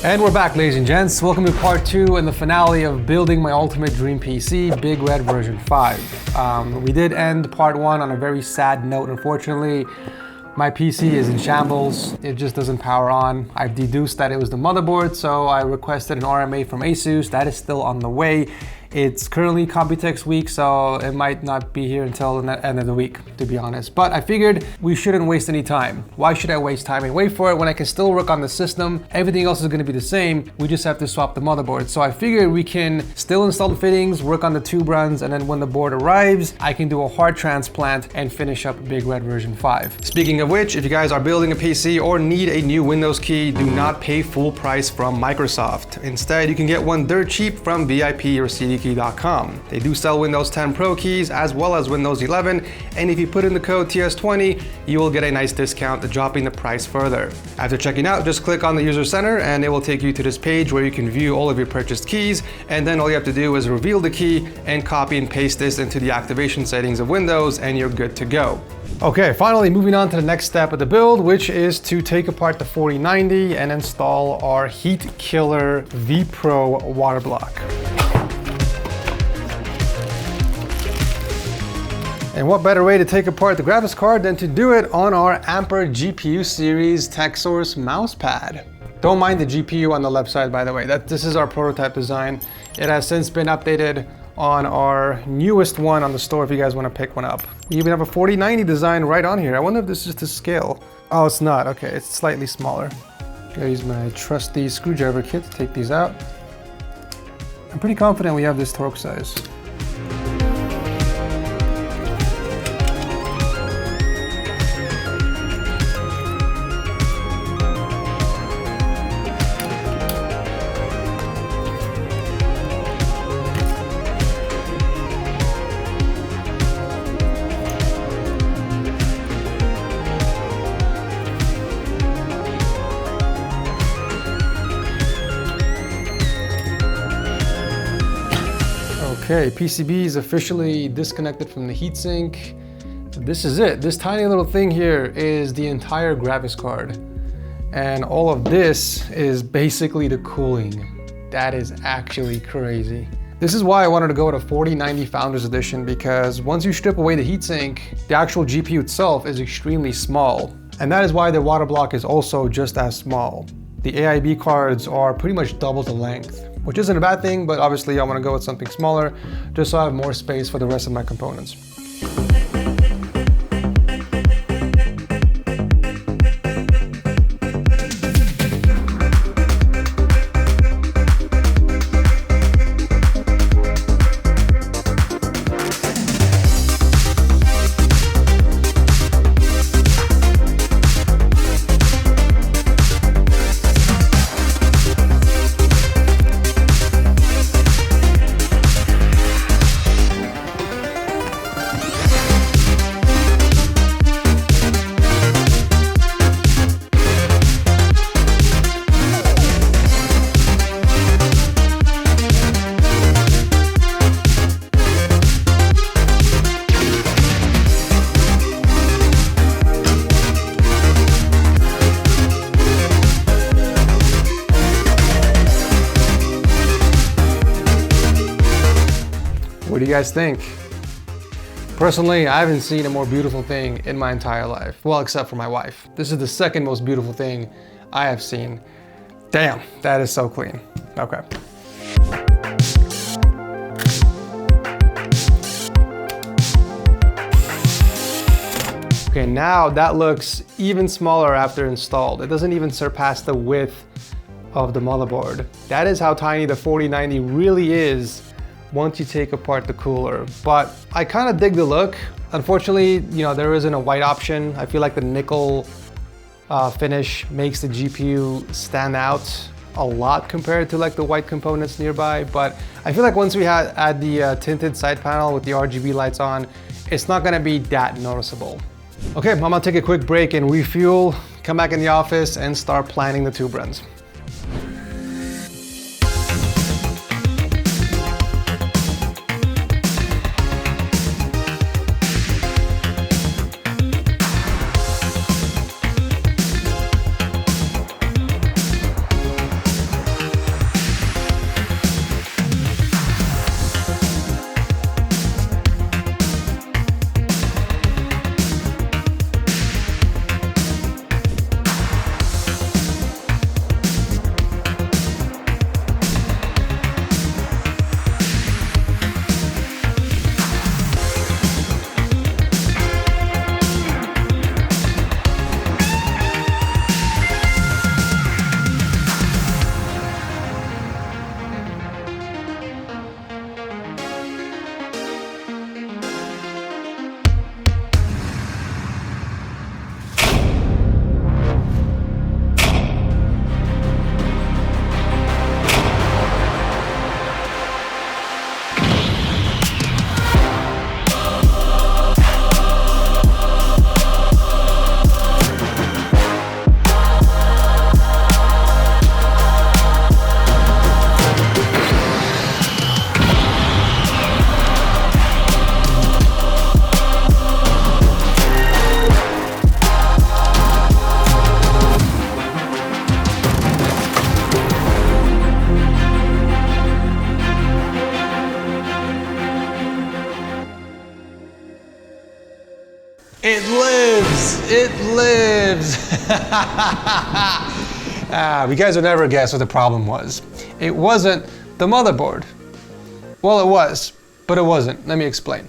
And we're back, ladies and gents. Welcome to part 2 and the finale of building my ultimate dream PC, BigRedV5. We did end part 1 on a very sad note, unfortunately. My PC is in shambles. It just doesn't power on. I've deduced that it was the motherboard, so I requested an RMA from Asus. That is still on the way. It's currently Computex week, so it might not be here until the end of the week, to be honest. But I figured we shouldn't waste any time. Why should I waste time and wait for it when I can still work on the system? Everything else is going to be the same. We just have to swap the motherboard. So I figured we can still install the fittings, work on the tube runs, and then when the board arrives, I can do a hard transplant and finish up BigRedV5. Speaking of which, if you guys are building a PC or need a new Windows key, do not pay full price from Microsoft. Instead, you can get one dirt cheap from VIP or CDKey.com. They do sell Windows 10 Pro keys as well as Windows 11, and if you put in the code TS20, you will get a nice discount, dropping the price further. After checking out, just click on the user center and it will take you to this page where you can view all of your purchased keys, and then all you have to do is reveal the key and copy and paste this into the activation settings of Windows and you're good to go. Okay, finally moving on to the next step of the build, which is to take apart the 4090 and install our Heat Killer V Pro water block. And what better way to take apart the graphics card than to do it on our Ampere GPU series TechSource mousepad. Don't mind the GPU on the left side, by the way. This is our prototype design. It has since been updated on our newest one on the store if you guys want to pick one up. We even have a 4090 design right on here. I wonder if this is to scale. Oh, it's not. Okay, it's slightly smaller. I'll use my trusty screwdriver kit to take these out. I'm pretty confident we have this torque size. Okay, PCB is officially disconnected from the heatsink. This is it. This tiny little thing here is the entire graphics card. And all of this is basically the cooling. That is actually crazy. This is why I wanted to go with a 4090 Founders Edition, because once you strip away the heatsink, the actual GPU itself is extremely small. And that is why the water block is also just as small. The AIB cards are pretty much double the length, which isn't a bad thing, but obviously I want to go with something smaller just so I have more space for the rest of my components. What do you guys think? Personally, I haven't seen a more beautiful thing in my entire life. Well, except for my wife. This is the second most beautiful thing I have seen. Damn, that is so clean. Okay. Okay, now that looks even smaller after installed. It doesn't even surpass the width of the motherboard. That is how tiny the 4090 really is once you take apart the cooler. But I kind of dig the look. Unfortunately, there isn't a white option. I feel like the nickel finish makes the GPU stand out a lot compared to like the white components nearby. But I feel like once we add the tinted side panel with the RGB lights on, it's not gonna be that noticeable. Okay, I'm gonna take a quick break and refuel, come back in the office and start planning the tube runs. It lives! It lives! You guys would never guess what the problem was. It wasn't the motherboard. Well, it was, but it wasn't. Let me explain.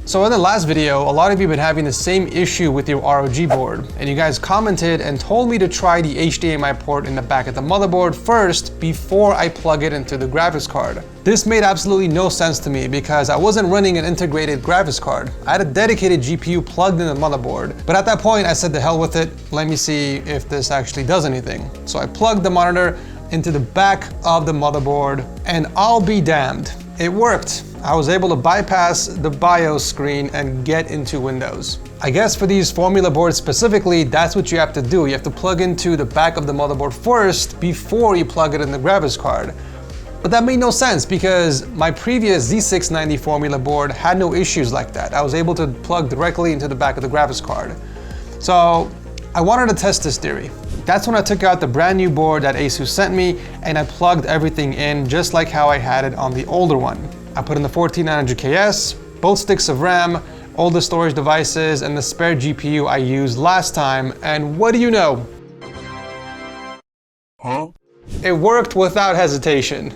So in the last video, a lot of you have been having the same issue with your ROG board, and you guys commented and told me to try the HDMI port in the back of the motherboard first before I plug it into the graphics card. This made absolutely no sense to me because I wasn't running an integrated graphics card. I had a dedicated GPU plugged in the motherboard, but at that point I said to hell with it, let me see if this actually does anything. So I plugged the monitor into the back of the motherboard, and I'll be damned, it worked. I was able to bypass the BIOS screen and get into Windows. I guess for these formula boards specifically, that's what you have to do. You have to plug into the back of the motherboard first before you plug it in the graphics card. But that made no sense because my previous Z690 formula board had no issues like that. I was able to plug directly into the back of the graphics card. So I wanted to test this theory. That's when I took out the brand new board that Asus sent me and I plugged everything in just like how I had it on the older one. I put in the 14900KS, both sticks of RAM, all the storage devices, and the spare GPU I used last time, and what do you know? It worked without hesitation.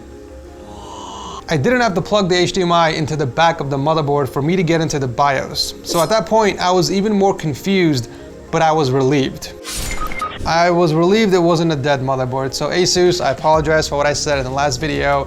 I didn't have to plug the HDMI into the back of the motherboard for me to get into the BIOS. So at that point, I was even more confused, but I was relieved. I was relieved it wasn't a dead motherboard. So Asus, I apologize for what I said in the last video,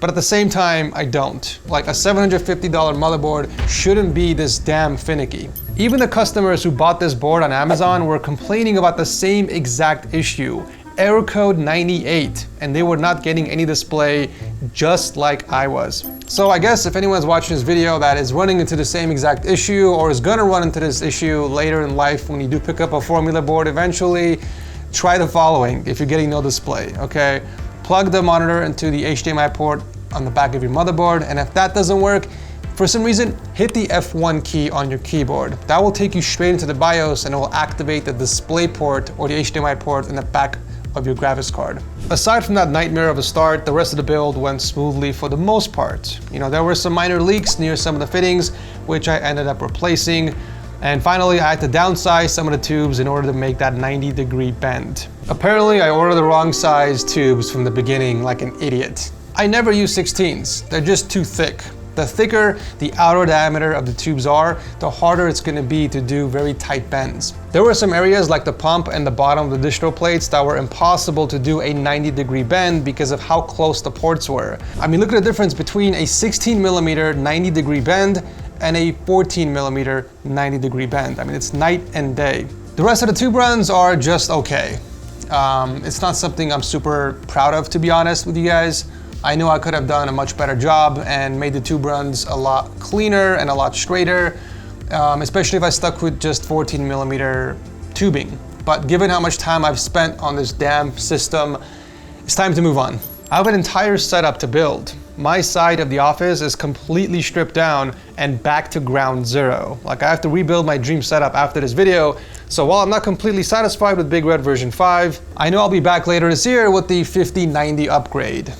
but at the same time, I don't. Like, a $750 motherboard shouldn't be this damn finicky. Even the customers who bought this board on Amazon were complaining about the same exact issue, error code 98, and they were not getting any display just like I was. So I guess if anyone's watching this video that is running into the same exact issue or is gonna run into this issue later in life when you do pick up a formula board eventually, try the following if you're getting no display, okay? Plug the monitor into the HDMI port on the back of your motherboard, and if that doesn't work, for some reason, hit the F1 key on your keyboard. That will take you straight into the BIOS and it will activate the display port or the HDMI port in the back of your graphics card. Aside from that nightmare of a start, the rest of the build went smoothly for the most part. You know, there were some minor leaks near some of the fittings, which I ended up replacing. And finally, I had to downsize some of the tubes in order to make that 90-degree bend. Apparently, I ordered the wrong size tubes from the beginning like an idiot. I never use 16s, they're just too thick. The thicker the outer diameter of the tubes are, the harder it's going to be to do very tight bends. There were some areas like the pump and the bottom of the distro plates that were impossible to do a 90-degree bend because of how close the ports were. I mean, look at the difference between a 16mm 90-degree bend and a 14mm 90-degree bend. I mean, it's night and day. The rest of the tube runs are just okay. It's not something I'm super proud of, to be honest with you guys. I know I could have done a much better job and made the tube runs a lot cleaner and a lot straighter, especially if I stuck with just 14mm tubing. But given how much time I've spent on this damn system, it's time to move on. I have an entire setup to build. My side of the office is completely stripped down and back to ground zero. Like, I have to rebuild my dream setup after this video. So while I'm not completely satisfied with BigRedV5, I know I'll be back later this year with the 5090 upgrade.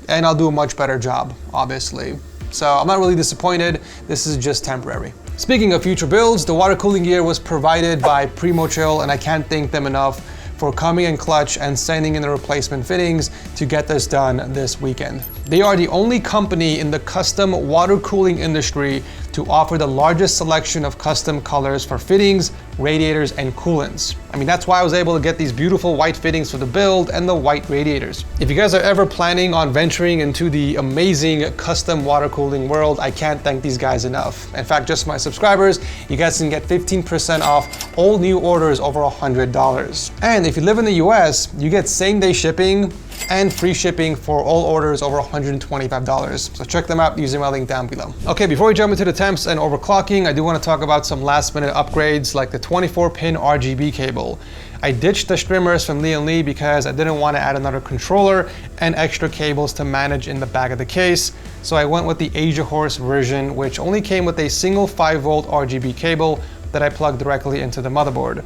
And I'll do a much better job, obviously. So I'm not really disappointed. This is just temporary. Speaking of future builds, the water cooling gear was provided by Primo Chill, and I can't thank them enough for coming in clutch and sending in the replacement fittings to get this done this weekend. They are the only company in the custom water cooling industry to offer the largest selection of custom colors for fittings, radiators, and coolants. I mean, that's why I was able to get these beautiful white fittings for the build and the white radiators. If you guys are ever planning on venturing into the amazing custom water cooling world, I can't thank these guys enough. In fact, just for my subscribers, you guys can get 15% off all new orders over $100. And if you live in the US, you get same-day shipping and free shipping for all orders over $125. So check them out using my link down below. Okay, before we jump into the temps and overclocking, I do want to talk about some last minute upgrades like the 24-pin RGB cable. I ditched the streamers from Lee & Lee because I didn't want to add another controller and extra cables to manage in the back of the case. So I went with the Asia Horse version, which only came with a single 5-volt RGB cable that I plugged directly into the motherboard.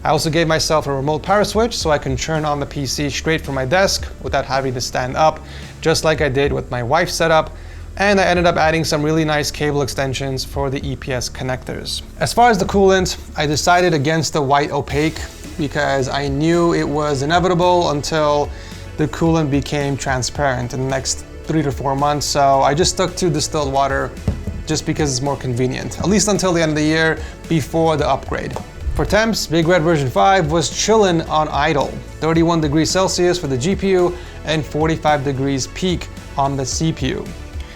I also gave myself a remote power switch so I can turn on the PC straight from my desk without having to stand up, just like I did with my wife's setup. and I ended up adding some really nice cable extensions for the EPS connectors. As far as the coolant, I decided against the white opaque because I knew it was inevitable until the coolant became transparent in the next 3 to 4 months. So I just stuck to distilled water just because it's more convenient, at least until the end of the year before the upgrade. For temps, BigRedV5 was chillin' on idle, 31 degrees Celsius for the GPU and 45 degrees peak on the CPU.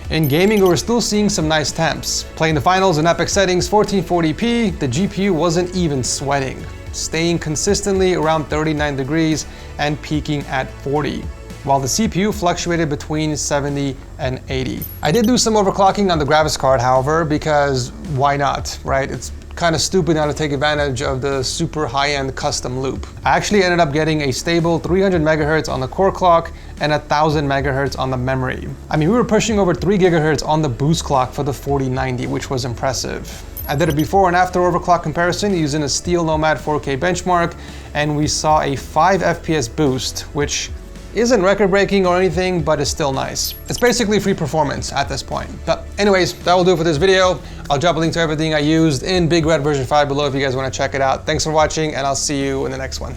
In gaming, we were still seeing some nice temps. Playing the finals in epic settings 1440p, the GPU wasn't even sweating, staying consistently around 39 degrees and peaking at 40, while the CPU fluctuated between 70 and 80. I did do some overclocking on the graphics card, however, because why not, right? It's kind of stupid now to take advantage of the super high-end custom loop. I actually ended up getting a stable 300 megahertz on the core clock and 1000 megahertz on the memory. I mean, we were pushing over 3 gigahertz on the boost clock for the 4090, which was impressive. I did a before and after overclock comparison using a Steel Nomad 4K benchmark, and we saw a 5 FPS boost, which isn't record-breaking or anything, but it's still nice. It's basically free performance at this point. But anyways, that will do it for this video. I'll drop a link to everything I used in BigRedV5 below if you guys want to check it out. Thanks for watching, and I'll see you in the next one.